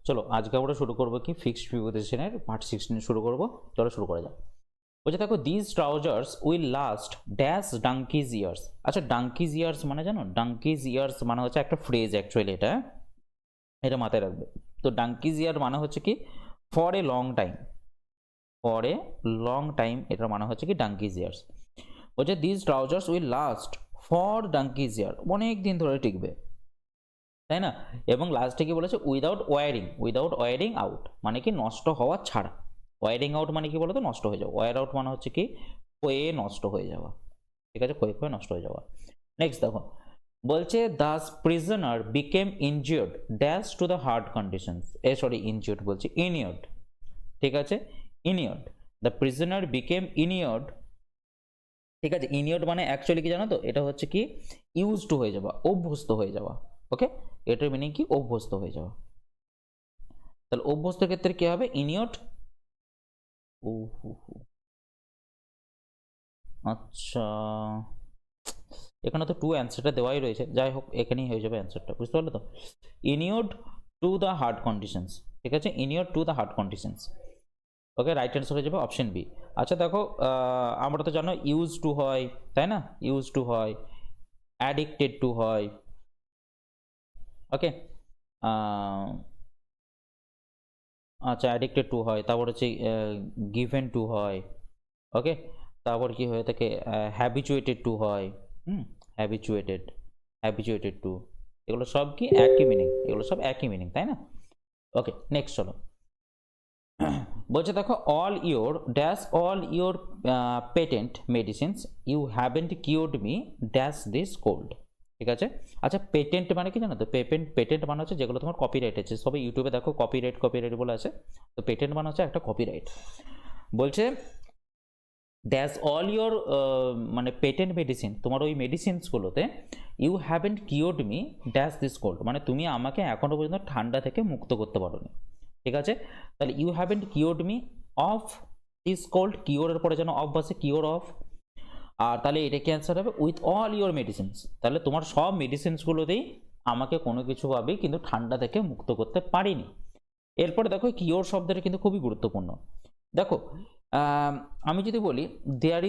চলো আজকে আমরা শুরু করবো কি ফিক্সড প্রিপোজিশনের পার্ট 16 শুরু করব। চলো শুরু করা যাক। বলছে দেখো this trousers will last dash donkey's years. আচ্ছা ডাঙ্কিজ ইয়ার্স মানে জানো, ডাঙ্কিজ ইয়ার্স মানে হচ্ছে একটা ফ্রেজ অ্যাকচুয়ালি, এটা মাথায় রাখবে। তো ডাঙ্কিজ ইয়ার মানে হচ্ছে কি for a long time, for a long time, এটার মানে হচ্ছে কি ডাঙ্কিজ ইয়ার্স। বলছে this trousers will last for donkey's year, অনেক দিন ধরে টিকবে, তাই না? এবং লাস্টে কি বলেছে without wearing, without wearing out মানে কি নষ্ট হওয়া ছাড়া। ওয়ারিং আউট মানে কি বলতো নষ্ট হয়ে যাওয়া, ওয়ার আউট মানে হচ্ছে কি ক্ষয়ে নষ্ট হয়ে যাওয়া, ঠিক আছে, ক্ষয়ে ক্ষয়ে নষ্ট হয়ে যাওয়া। নেক্সট দেখো বলছে Das prisoner became injured dash two the heart conditions, sorry injured বলছি ইনিওর্ড, ঠিক আছে, ইনিওর্ড। দ্য প্রিজনার বিকেম ইনিওর্ড, ঠিক আছে। ইনিওর্ড মানে অ্যাকচুয়ালি কি জানো তো, এটা হচ্ছে কি ইউজ টু হয়ে যাওয়া, অভ্যস্ত হয়ে যাওয়া। ওকে, এটার মিনিং কি অভ্যস্ত হয়ে যাওয়া। তাহলে অভ্যস্ত ক্ষেত্রে কি হবে ইনিওর্ড। ও আচ্ছা, এখানে তো টু অ্যান্সারটা দেওয়াই রয়েছে, যাই হোক এখানেই হয়ে যাবে অ্যান্সারটা, বুঝতে পারলো তো। Inured to the heart conditions, ঠিক আছে, inured to the heart conditions. Okay, right answer হয়ে যাবে অপশন বি। আচ্ছা দেখো আমরা তো জানো ইউজ টু হয়, তাই না, ইউজ টু হয়, অ্যাডিক্টেড টু হয়, ওকে, আচ্ছা অ্যাডিক্টেড টু হয়, তারপর হচ্ছে গিভেন টু হয়, ওকে, তারপর কি হয়ে থাকে হ্যাবিচুয়েটেড টু হয়, হ্যাবিচুয়েটেড, হ্যাবিচুয়েটেড টু, এগুলো সব কি একই মিনিং, এগুলো সব একই মিনিং, তাই না? ওকে নেক্সট চলো। বলছে দেখো all your dash all your patent medicines you haven't cured me dash this cold, ঠিক আছে। আচ্ছা পেটেন্ট মানে কি জানো তো, পেটেন্ট মানে হচ্ছে যেগুলো তোমার কপিরাইট আছে, সবাই ইউটিউবে দেখো কপিরাইট কপিরাইট বলে আছে, তো পেটেন্ট মানে হচ্ছে একটা কপিরাইট। বলছে ড্যাশ অল ইউর মানে পেটেন্ট মেডিসিন, তোমার ওই মেডিসিনসগুলোতে you haven't cured me dash this cold মানে তুমি আমাকে এখনো পর্যন্ত ঠান্ডা থেকে মুক্ত করতে পারোনি, ঠিক আছে। তাহলে you haven't cured me of this cold, কিওরের পরে যেন অফ বসে, কিওর অফ। আর তাহলে এটা কি অ্যান্সার হবে উইথ অল ইউর মেডিসিনস, তাহলে তোমার সব মেডিসিনসগুলোতেই আমাকে কোনো কিছুভাবেই কিন্তু ঠান্ডা থেকে মুক্ত করতে পারিনি। এরপরে দেখো কিওর শব্দটা কিন্তু খুবই গুরুত্বপূর্ণ। দেখো আমি যদি বলি there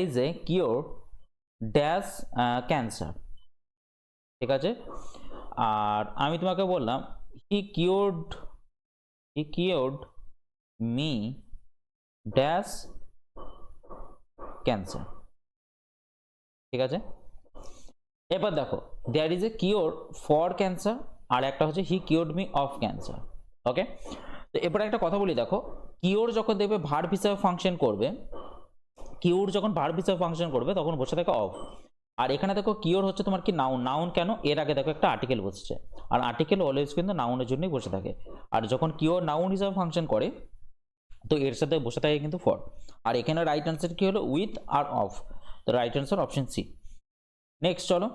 is a cure dash cancer, ঠিক আছে। আর আমি তোমাকে বললাম he cured me dash cancer, ঠিক আছে। এবার দেখো there is a cure for cancer, আর একটা হচ্ছে he cured me of cancer, okay. তো এরপরে একটা কথা বলি, দেখো কিওর যখন দেখবে ভার্ব হিসাবে ফাংশন করবে, কিওর যখন ভার্ব হিসাবে ফাংশন করবে তখন বসে থাকে অফ। আর এখানে দেখো কিওর হচ্ছে তোমার কি নাউন, নাউন কেন, এর আগে দেখো একটা আর্টিকেল বসছে, আর আর্টিকেল অলওয়েজ কিন্তু নাউনের জন্যই বসে থাকে। আর যখন কিওর নাউন হিসাবে ফাংশন করে তো এর সাথে বসে থাকে কিন্তু ফর। আর এখানে রাইট অ্যান্সার কি হলো উইথ আর অফ, তো right answer option C. Next চলো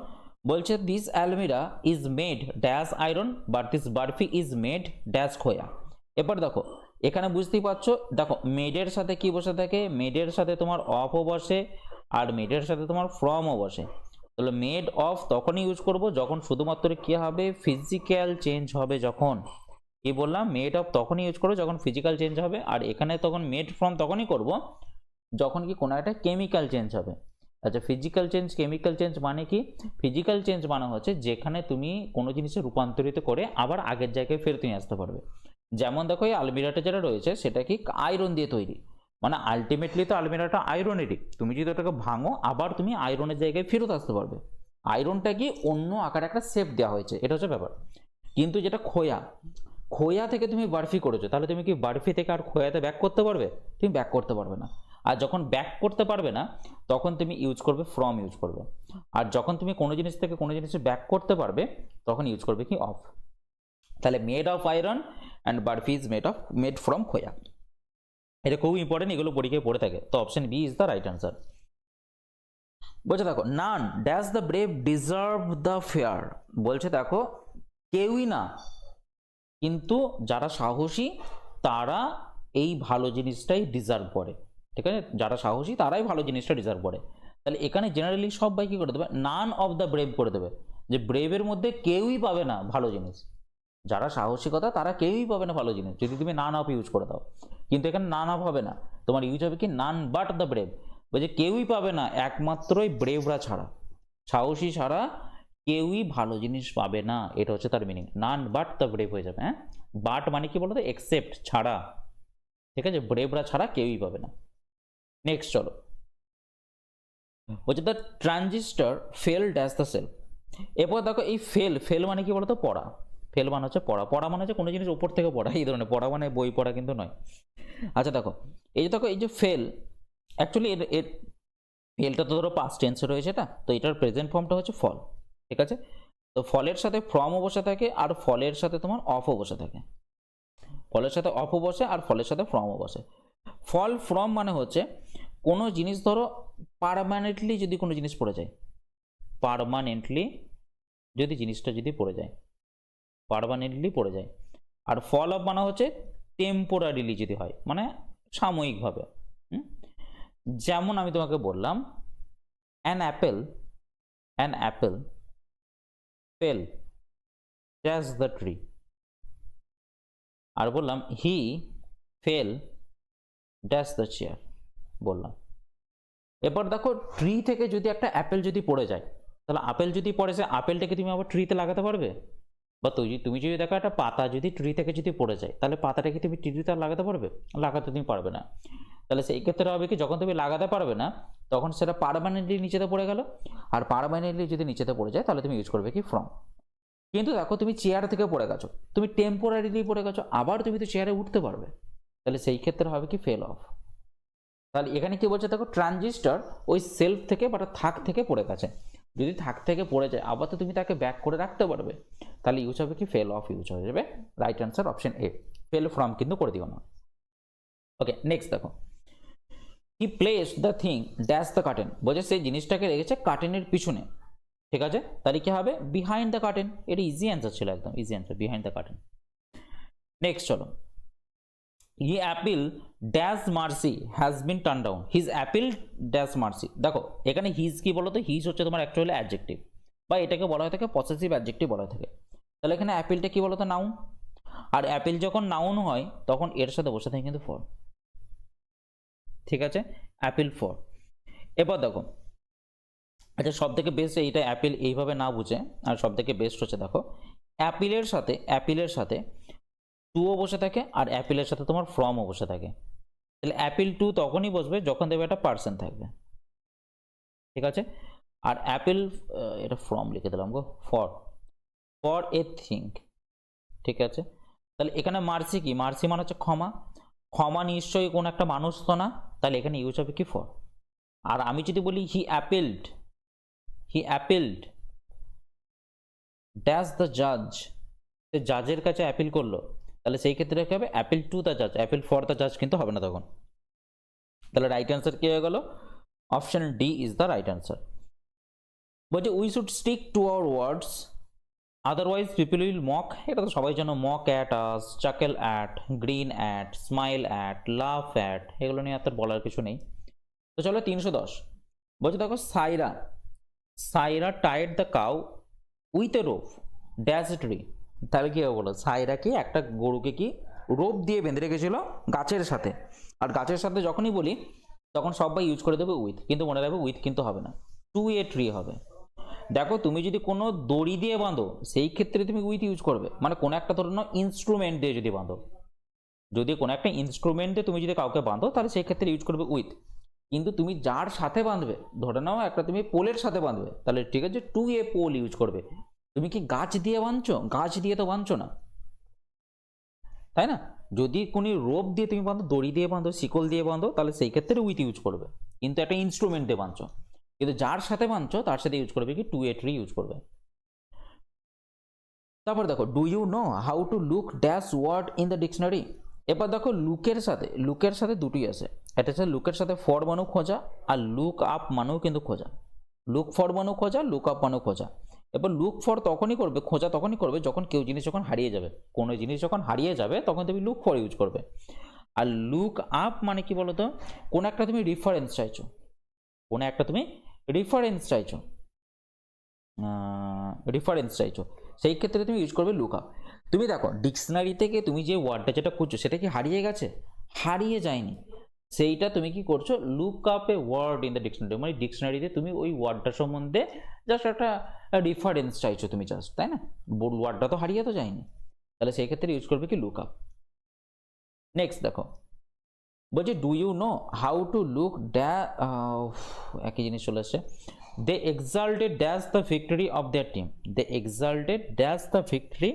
বলছে this almirah is made dash iron but this barfi is made dash khoya. এবার দেখো এখানে বুঝতেই পারছো, দেখো মেডের সাথে কি বসে থাকে, মেডের সাথে তোমার অফও বসে আর মেডের সাথে তোমার ফ্রমও বসে। তাহলে মেড অফ তখনই ইউজ করব যখন শুধুমাত্র কি হবে ফিজিক্যাল চেঞ্জ হবে, যখন কি বললাম মেড অফ তখনই ইউজ করবো যখন ফিজিক্যাল চেঞ্জ হবে। আর এখানে তখন মেড ফ্রম তখনই করব যখন কি কোনো একটা কেমিক্যাল চেঞ্জ হবে। আচ্ছা ফিজিক্যাল চেঞ্জ কেমিক্যাল চেঞ্জ মানে কি, ফিজিক্যাল চেঞ্জ মানে হচ্ছে যেখানে তুমি কোনো জিনিসে রূপান্তরিত করে আবার আগের জায়গায় ফেরত নিয়ে আসতে পারবে। যেমন দেখো এই আলমিরাটা যেটা রয়েছে সেটা কি আয়রন দিয়ে তৈরি, মানে আলটিমেটলি তো আলমিরাটা আয়রনেরই, তুমি যদি ওটাকে ভাঙো আবার তুমি আয়রনের জায়গায় ফেরত আসতে পারবে। আয়রনটা কি অন্য আকারে একটা শেপ দেওয়া হয়েছে, এটা হচ্ছে ব্যাপার। কিন্তু যেটা খোয়া, খোয়া থেকে তুমি বার্ফি করেছো, তাহলে তুমি কি বার্ফি থেকে আর খোয়াতে ব্যাক করতে পারবে? তুমি ব্যাক করতে পারবে না। আর যখন ব্যাক করতে পারবে না তখন তুমি ইউজ করবে ফ্রম ইউজ করবে। আর যখন তুমি কোনো জিনিস থেকে কোনো জিনিসে ব্যাক করতে পারবে তখন ইউজ করবে কি অফ। তাহলে made of iron and barfi is made from khoya, এটা খুব ইম্পর্টেন্ট, এগুলো পরীক্ষায় পড়ে থাকে। তো option B is the right answer. বলছে দেখো none dash the brave deserve the fair, বলছে দেখো কেউই না, কিন্তু যারা সাহসী তারা এই ভালো জিনিসটাই ডিজার্ভ করে, ঠিক আছে, যারা সাহসী তারাই ভালো জিনিসটা ডিজার্ভ করে। তাহলে এখানে জেনারেলি সবাই কি করে দেবে নান অফ দ্য ব্রেভ করে দেবে, যে ব্রেভের মধ্যে কেউই পাবে না ভালো জিনিস, যারা সাহসিকতা তারা কেউই পাবে না ভালো জিনিস যদি তুমি নান অফ ইউজ করে দাও, কিন্তু এখানে নান অফ হবে না, তোমার ইউজ হবে কি নান বাট দ্য ব্রেভ, বলছে কেউই পাবে না একমাত্রই ব্রেভরা ছাড়া, সাহসী ছাড়া কেউই ভালো জিনিস পাবে না, এটা হচ্ছে তার meaning, none but the brave হয়ে যাবে। হ্যাঁ, বাট মানে কি বলতো, এক্সেপ্ট ছাড়া, ঠিক আছে, ব্রেভরা ছাড়া কেউই পাবে না। নেক্সট চলো, বলছে the transistor fail dash the cell. এরপর দেখো এই ফেল মানে কি বলতো, পড়া, ফেল মানে হচ্ছে পড়া, পড়া মানে হচ্ছে কোনো জিনিস উপর থেকে পড়া, এই ধরনের পড়া মানে বই পড়া কিন্তু নয়। আচ্ছা দেখো এই যে দেখো এই যে ফেল, অ্যাকচুয়ালি এর ফেলটা তো ধরো পাস্ট টেন্সে রয়েছে এটা, তো এটার প্রেজেন্ট ফর্মটা হচ্ছে ফল, ঠিক আছে। তো ফলের সাথে ফ্রমও বসে থাকে আর ফলের সাথে তোমার অফও বসে থাকে, ফলের সাথে অফও বসে আর ফলের সাথে ফ্রমও বসে। ফল ফ্রম মানে হচ্ছে কোনো জিনিস ধরো পার্মানেন্টলি যদি কোনো জিনিস পড়ে যায়, পার্মানেন্টলি যদি জিনিসটা যদি পড়ে যায়, পার্মানেন্টলি পড়ে যায়। আর ফল অফ মানে হচ্ছে টেম্পোরারিলি যদি হয়, মানে সাময়িকভাবে। যেমন আমি তোমাকে বললাম an apple fell dash the tree, আর বললাম he fell dash the chair বললাম। এবার দেখো ট্রি থেকে যদি একটা অ্যাপেল যদি পড়ে যায়, তাহলে আপেল যদি পড়ে যায় আপেলটাকে তুমি আবার ট্রিতে লাগাতে পারবে? বা তুমি যদি দেখো একটা পাতা যদি ট্রি থেকে যদি পড়ে যায়, তাহলে পাতাটাকে তুমি ট্রিতে লাগাতে পারবে? লাগাতে তুমি পারবে না। তাহলে সেই ক্ষেত্রে হবে কি, যখন তুমি লাগাতে পারবে না তখন সেটা পার্মানেন্টলি নিচেতে পড়ে গেল, আর পার্মানেন্টলি যদি নিচেতে পড়ে যায় তাহলে তুমি ইউজ করবে কি ফ্রম। কিন্তু দেখো তুমি চেয়ার থেকে পড়ে গেছো, তুমি টেম্পোরারিলি পড়ে গেছো, আবার তুমি তো চেয়ারে উঠতে পারবে, তাহলে সেই ক্ষেত্রে হবে কি ফেল অফ। তাহলে এখানে কি বলছে দেখো, ট্রানজিস্টর ওই সেলফ থেকে বা থাক থেকে পড়ে গেছে, যদি থাক থেকে পড়ে যায় আবার তো তুমি তাকে ব্যাক করে রাখতে পারবে, তাহলে ইউজ হবে কি ফেল অফ ইউজ হয়ে যাবে। Right answer option A, fail from কিন্তু করে দিও না। ওকে নেক্সট দেখো, he plays the thing dash the curtain, বলছে সেই জিনিসটাকে রেখেছে কার্টেনের পিছনে, ঠিক আছে, তাহলে কি হবে বিহাইন্ড দ্য কার্টেন, এটা ইজি অ্যান্সার ছিল, একদম easy answer, behind the curtain. Next চলো, he appeal dash mercy has been turn down, his appeal dash mercy. দেখো এখানে হিজ কি বলো তো, হিজ হচ্ছে তোমার অ্যাকচুয়ালি অ্যাডজেক্টিভ, বা এটাকে বলা হয়ে থাকে পসেসিভ অ্যাডজেক্টিভ বলা হয়ে থাকে। তাহলে এখানে অ্যাপিলটা কি বলো তো, নাউন, আর অ্যাপিল যখন নাউন হয় তখন এর সাথে বসে থাকে কিন্তু ফর, ঠিক আছে, অ্যাপিল ফর। এবার দেখো, আচ্ছা সব থেকে বেস্ট এইটা অ্যাপিল এইভাবে না বুঝে, আর সব থেকে বেস্ট হচ্ছে দেখো অ্যাপিলের সাথে টুও বসে থাকে আর অ্যাপিলের সাথে তোমার ফ্রমও বসে থাকে, তাহলে অ্যাপিল টু তখনই বসবে যখন দেবে একটা পার্সন থাকবে, ঠিক আছে। আর অ্যাপিল, এটা ফ্রম লিখে দিলাম গো, ফর এ থিং, ঠিক আছে। তাহলে এখানে মার্সি কি, মার্সি মানে হচ্ছে ক্ষমা, ক্ষমা নিশ্চয়ই কোন একটা মানুষ তো না, তাহলে এখানে ইউজ হবে কি ফর। আর আমি যদি বলি হি অ্যাপিলড ড্যাশ দ্য জাজ, জাজের কাছে অ্যাপিল করলো, তাহলে সেই ক্ষেত্রে কি হবে অ্যাপিল টু দ্য জাজ, অ্যাপিল ফর দ্য জাজ কিন্তু হবে না তখন। তাহলে রাইট অ্যান্সার কি হয়ে গেল, option D is the right answer. বলছে we should stick to our words otherwise people will mock, এটা তো সবাই জানো, mock at us, chuckle at, grin at, smile at, love at, এগুলো নিয়ে আর বলার কিছু নেই। তো চলো 310, বলছে দেখো Saira tied the cow with a rope dash tree, তাহলে কি হবে বলো, সাইরা কি একটা গরুকে কি রোপ দিয়ে বেঁধে রেখেছিল গাছের সাথে, আর গাছের সাথে যখনই বলি তখন সবাই ইউজ করে দেবে উইথ, কিন্তু মনে রাখবে উইথ কিন্তু হবে না, টু এ ট্রি হবে। দেখো তুমি যদি কোনো দড়ি দিয়ে বাঁধো সেই ক্ষেত্রে তুমি উইথ ইউজ করবে, মানে কোনো একটা ধরো ইনস্ট্রুমেন্ট দিয়ে যদি বাঁধো, যদি কোনো একটা ইনস্ট্রুমেন্ট দিয়ে তুমি যদি কাউকে বাঁধো তাহলে সেই ক্ষেত্রে ইউজ করবে উইথ। কিন্তু তুমি যার সাথে বাঁধবে, ধরে নাও একটা তুমি পোলের সাথে বাঁধবে, তাহলে ঠিক আছে টু এ পোল ইউজ করবে। তুমি কি গাছ দিয়ে বাঁধছো, গাছ দিয়ে তো বাঁধছো না, তাই না? যদি কোনো রোপ দিয়ে তুমি বাঁধো, দড়ি দিয়ে বাঁধো, শিকল দিয়ে বাঁধো, তাহলে সেই ক্ষেত্রে উইথ ইউজ করবে, কিন্তু একটা ইনস্ট্রুমেন্ট দিয়ে বাঁধছো। কিন্তু যার সাথে বাঁধছো তার সাথে ইউজ করবে কি টু এ ট্রি ইউজ করবে। তারপর দেখো do you know how to look dash word in the dictionary. এবার দেখো লুকের সাথে দুটোই আছে, এটা হচ্ছে লুকের সাথে ফর মানেও খোঁজা, আর লুক আপ মানেও কিন্তু খোঁজা, লুক ফর মানেও খোঁজা, লুক আপ মানেও খোঁজা। এবার লুক ফর তখনই করবে, খোঁজা তখনই করবে যখন কেউ জিনিস যখন হারিয়ে যাবে, কোনো জিনিস যখন হারিয়ে যাবে তখন তুমি লুক ফর ইউজ করবে। আর লুক আপ মানে কি বলতো, কোনো একটা তুমি রেফারেন্স চাইছো, রেফারেন্স চাইছো, সেই ক্ষেত্রে তুমি ইউজ করবে লুক আপ। তুমি দেখো ডিকশনারি থেকে তুমি যে ওয়ার্ডটা যেটা খুঁজছো সেটা কি হারিয়ে গেছে? হারিয়ে যায়নি। সেইটা তুমি কি করছো, look up a word in the dictionary, মানে ডিকশনারিতে তুমি ওই ওয়ার্ডটা সম্বন্ধে জাস্ট একটা রেফারেন্স চাইছো তুমি জাস্ট, তাই না? ওয়ার্ডটা তো হারিয়ে তো যায়নি, তাহলে সেই ক্ষেত্রে ইউজ করবে কি লুক আপ। নেক্সট দেখো বলছে do you know how to look একই জিনিস চলে আসছে। They exulted dash the victory of their team, they exulted dash the victory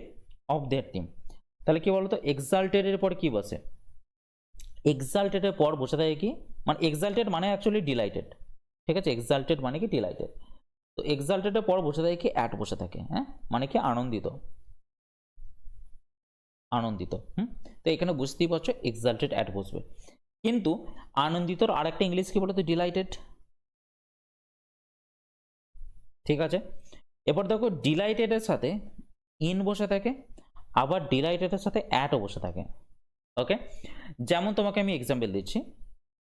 of their team. তাহলে কি বলতো, এক্সাল্টেডের পর কি বসে? এক্সাল্টেডের পর বসে থাকে কি, মানে এক্সাল্টেড মানে অ্যাকচুয়ালি ডিলাইটেড, ঠিক আছে? এক্সাল্টেড মানে কি ডিলাইটেড, তো এক্সাল্টেডের পর বসে থাকে কি অ্যাট বসে থাকে, হ্যাঁ, মানে কি আনন্দিত, আনন্দিত। তো এখানে বুঝতেই পারছো এক্সাল্টেড অ্যাট বসবে, কিন্তু আনন্দিতর আর একটা ইংলিশ কি বলতো, ডিলাইটেড, ঠিক আছে? এবার দেখো ডিলাইটেডের সাথে ইন বসে থাকে, আবার ডিলাইটেডের সাথে অ্যাটও বসে থাকে। ওকে, যেমন তোমাকে আমি এক্সাম্পল দিচ্ছি,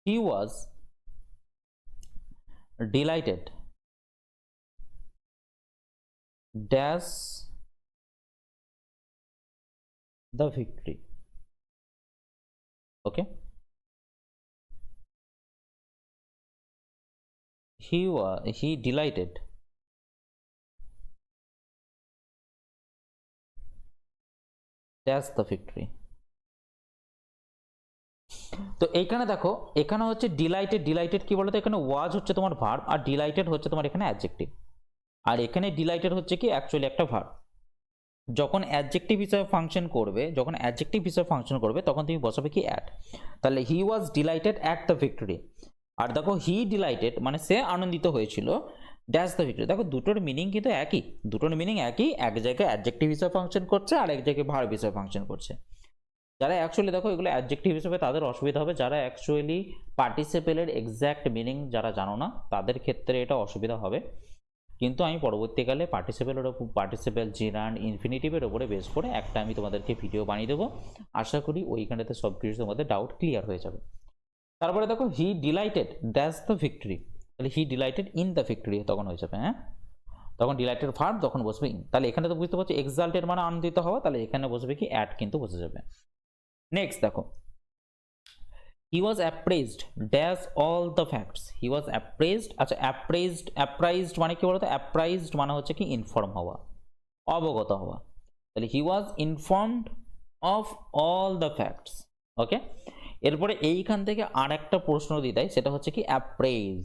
he was delighted dash the victory. Okay, he delighted that's the victory। তো এইখানে দেখো, এখানে হচ্ছে ডিলাইটেড, ডিলাইটেড কি বলতো, এখানে ওয়াজ হচ্ছে তোমার ভার্ব, আর ডিলাইটেড হচ্ছে তোমার এখানে অ্যাডজেক্টিভ, আর এখানে ডিলাইটেড হচ্ছে কি অ্যাকচুয়ালি একটা ভার্ব। যখন অ্যাডজেক্টিভ হিসেবে ফাংশন করবে, যখন অ্যাডজেক্টিভ হিসেবে ফাংশন করবে তখন তুমি বসাবে কি অ্যাট। তাহলে he was delighted at the victory, আর দেখো হি ডিলাইটেড মানে সে আনন্দিত হয়েছিল ড্যাশ দ্য ভিক্টরি। দেখো দুটোর মিনিং কিন্তু একই, দুটোর মিনিং একই, এক জায়গায় অ্যাডজেক্টিভ হিসেবে ফাংশন করছে আর এক জায়গায় ভার্ব হিসেবে ফাংশন করছে। যারা অ্যাকচুয়ালি দেখো এগুলো অ্যাডজেক্টিভ হিসেবে তাদের অসুবিধা হবে, যারা অ্যাকচুয়ালি পার্টিসিপেলের এক্স্যাক্ট মিনিং যারা জানো না তাদের ক্ষেত্রে এটা অসুবিধা হবে। কিন্তু আমি পরবর্তীকালে পার্টিসিপেলের ওপর, পার্টিসিপেল জিরান্ড ইনফিনিটিভের ওপরে বেস করে একটা আমি তোমাদেরকে ভিডিও বানিয়ে দেবো, আশা করি ওইখানেতে সব কিছু তোমাদের ডাউট ক্লিয়ার হয়ে যাবে। তারপরে দেখো he delighted that's the victory, তাহলে হি ডিলাইটেড ইন দ্য ভিক্টরি তখন হয়ে যাবে, হ্যাঁ, তখন ডিলাইটেড ভার্ব তখন বসবে ইন। তাহলে এখানে তো বুঝতে পারছো এক্সাল্টেড মানে আনন্দিত হওয়া, তাহলে এখানে বসবে কি অ্যাট কিন্তু বসে যাবে। নেক্সট দেখো he was appraised dash all the facts, he was appraised। আচ্ছা appraised মানে কি বলতো, appraised মানে হচ্ছে কি ইনফর্ম হওয়া, অবগত হওয়া, তাহলে he was informed of all the facts। ওকে, এরপরে এইখান থেকে আর একটা প্রশ্ন দিয়ে দেয়, সেটা হচ্ছে কি অ্যাপ্রেইজ।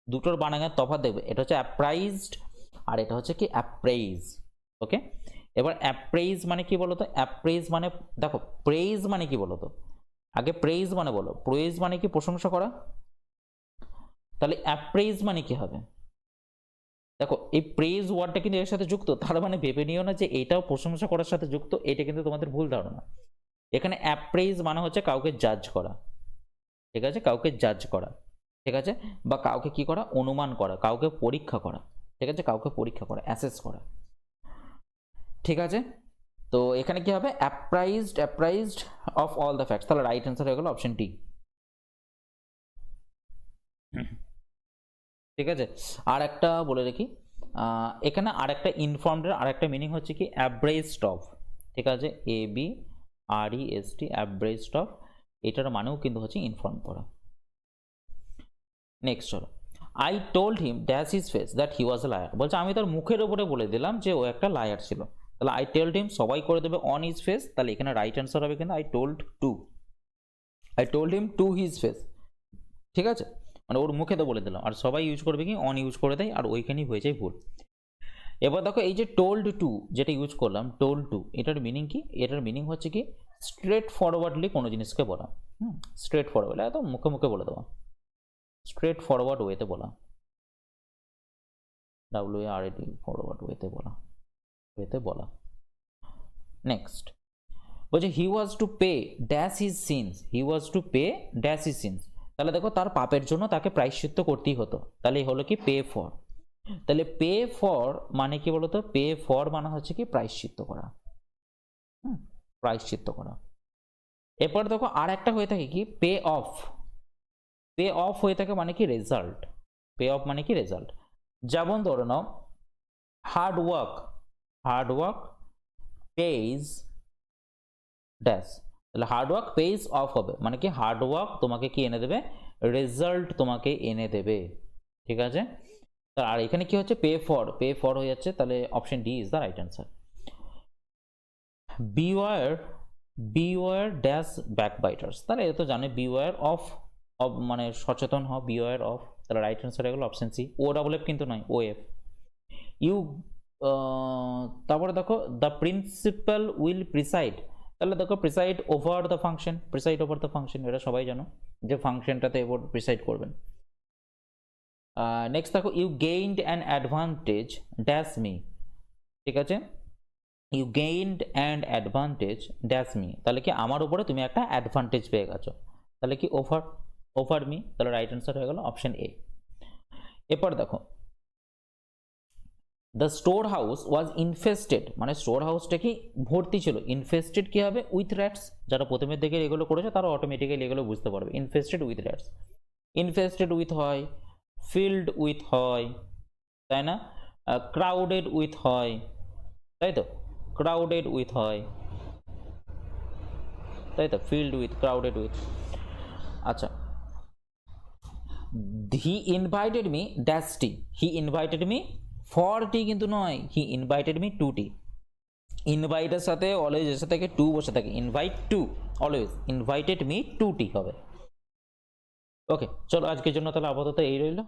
দুটোর বানানের তফাৎ দেখবে, এটা হচ্ছে অ্যাপ্রাইজড আর এটা হচ্ছে কি অ্যাপ্রেইজ। ওকে, এবার অ্যাপ্রেইজ মানে কি বলতো, অ্যাপ্রেইজ মানে দেখো প্রেইজ মানে কি বলতো, আগে প্রেইজ মানে বলো, প্রেইজ মানে কি প্রশংসা করা, তাহলে অ্যাপ্রেইজ মানে কি হবে? দেখো এই প্রেইজ ওয়ার্ডটা কিন্তু এর সাথে যুক্ত, তার মানে ভেবে নিও না যে এটাও প্রশংসা করার সাথে যুক্ত, এটা কিন্তু তোমাদের ভুল ধারণা। এখানে অ্যাপ্রেইজ মানে হচ্ছে কাউকে জাজ করা, ঠিক আছে, কাউকে জাজ করা, ঠিক আছে, বা কাউকে কি করা, অনুমান করা, কাউকে পরীক্ষা করা, ঠিক আছে, কাউকে পরীক্ষা করা, অ্যাসেস করা, ঠিক আছে। তো এখানে কি হবে, অ্যাপ্রাইজড অফ অল দ্য ফ্যাক্টস, তাহলে রাইট অ্যান্সার হয়ে গেল অপশন ডি, ঠিক আছে। আর একটা বলে রাখি, এখানে আর একটা ইনফর্মড আর একটা মিনিং হচ্ছে কি অ্যাব্রেজড অফ, ঠিক আছে, ABREST অ্যাব্রেজড অফ, এটার মানেও কিন্তু হচ্ছে ইনফর্ম করা। নেক্সট চলো, I told him dash his face that he was a liar, বলছে আমি তার মুখের ওপরে বলে দিলাম যে ও একটা লায়ার ছিল, তাহলে আই টোল্ড হিম সবাই করে দেবে অন হিজ ফেস, তাহলে এখানে রাইট অ্যান্সার হবে কিন্তু I told him to his face, ঠিক আছে, মানে ওর মুখে তো বলে দিলাম, আর সবাই ইউজ করবে কি অন ইউজ করে দেয়, আর ওইখানেই হয়ে যায় ভুল। এবার দেখো এই যে টোল্ড টু যেটা ইউজ করলাম, টোল্ড টু, এটার মিনিং কি, এটার মিনিং হচ্ছে কি স্ট্রেট ফরওয়ার্ডলি কোনো জিনিসকে বলা, স্ট্রেট ফরওয়ার্ড, একদম মুখে মুখে বলে দেওয়া, স্ট্রেট ফরওয়ার্ড ওয়েতে বলা, WARD ফরওয়ার্ড ওয়েতে বলা। নেক্সট বলছে he was to pay dash his sins, he was to pay dash his sins, তাহলে দেখো তার পাপের জন্য তাকে প্রায়শ্চিত্ত করতেই হতো, তাহলে হলো কি পে ফর, তাহলে পে ফর মানে কি বলতো, পে ফর মানে হচ্ছে কি প্রায়শ্চিত্ত করা, প্রায়শ্চিত্ত করা। এরপর দেখো আর একটা হয়ে থাকে কি পে অফ, পে অফ হয়ে থাকে মানে কি রেজাল্ট, পে অফ মানে কি রেজাল্ট। যেমন ধরে নাও হার্ড ওয়ার্ক পেজ ড্যাশ, তাহলে হার্ড ওয়ার্ক পেজ অফ হবে, মানে কি হার্ড ওয়ার্ক তোমাকে কি এনে দেবে, রেজাল্ট তোমাকে এনে দেবে, ঠিক আছে। আর এখানে কি হচ্ছে, পে ফর হয়ে যাচ্ছে, তাহলে option D is the right answer. Beware dash backbiters, তাহলে এটা তো জানে বিওয়ার অফ, মানে সচেতন হও, বিওয়ার অফ, তাহলে রাইট অ্যান্সার হয়ে গেল option C, O double F কিন্তু নয়, ও এফ। ইউ, তারপরে দেখো দ্য প্রিন্সিপাল উইল প্রিসাইড, তাহলে দেখো preside over the function, preside over the function, এটা সবাই জানো যে ফাংশনটাতে এবার প্রিসাইড করবেন। নেক্সট দেখো you gained an advantage dash me, ঠিক আছে, you gained and advantage dash me, তাহলে কি আমার উপরে তুমি একটা অ্যাডভান্টেজ পেয়ে গেছো, তাহলে কি ওভার মি, তাহলে রাইট অ্যান্সার হয়ে গেল অপশন এ। এরপর দেখো the store house was infested, মানে স্টোর হাউসটা কি ভর্তি ছিল, ইনফেস্টেড কি হবে, উইথ র্যাটস, যারা প্রথমের দিকে এগুলো করেছে তারা অটোমেটিক্যালি এগুলো বুঝতে পারবে, infested with rats, infested with হয়, ফিল্ড উইথ হয়, তাই না, ক্রাউডেড উইথ হয়, তাই তো, ক্রাউডেড উইথ হয়, তাই তো, ফিল্ড উইথ, ক্রাউডেড উইথ। আচ্ছা, he invited me dash tea, he invited me for tea কিন্তু নয়, he invited me to tea, ইনভাইটের সাথে অলওয়েজ এসে থাকে টু বসে থাকে, invite to, always invited me to tea হবে। ওকে, চলো আজকের জন্য তাহলে আপাতত এই রইল।